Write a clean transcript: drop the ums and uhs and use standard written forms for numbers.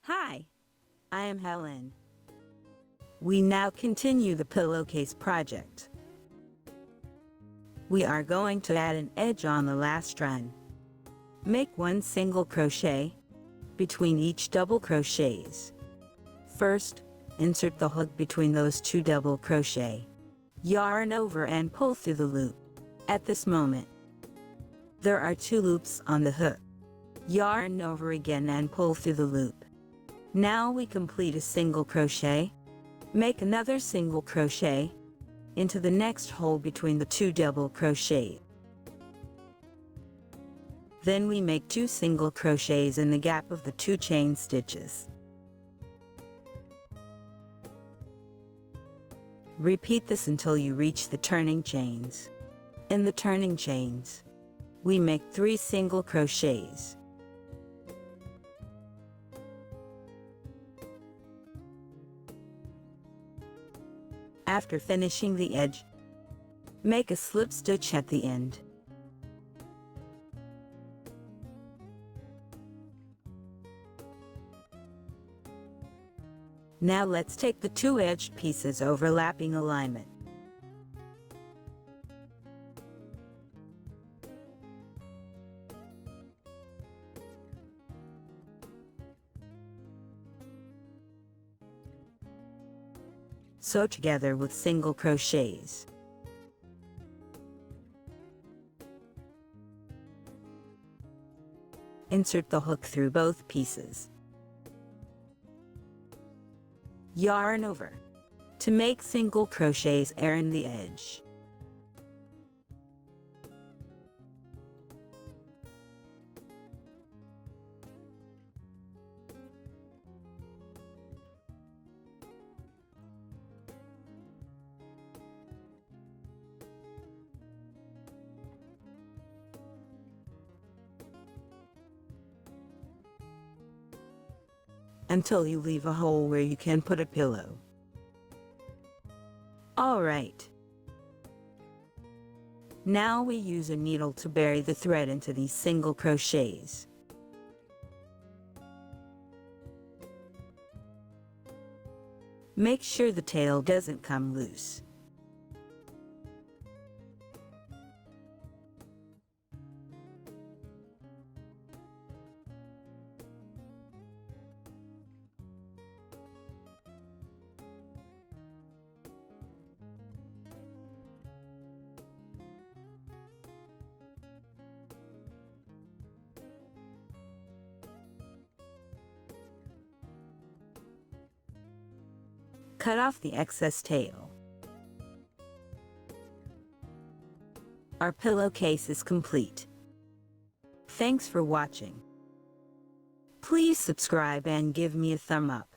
Hi, I am Helen. We now continue the pillowcase project. We are going to add an edge on the last run. Make one single crochet between each double crochets. First, insert the hook between those two double crochet. Yarn over and pull through the loop. At this moment, there are 2 loops on the hook. Yarn over again and pull through the loop. Now we complete a single crochet. Make another single crochet into the next hole between the 2 double crochets. Then we make 2 single crochets in the gap of the 2 chain stitches. Repeat this until you reach the turning chains. In the turning chains, we make 3 single crochets. After finishing the edge, make a slip stitch at the end. Now let's take the 2 edged pieces overlapping alignment. Sew together with single crochets. Insert the hook through both pieces. Yarn over. To make single crochets around the edge. Until you leave a hole where you can put a pillow. Alright. Now we use a needle to bury the thread into these single crochets. Make sure the tail doesn't come loose. Cut off the excess tail. Our pillowcase is complete. Thanks for watching. Please subscribe and give me a thumb up.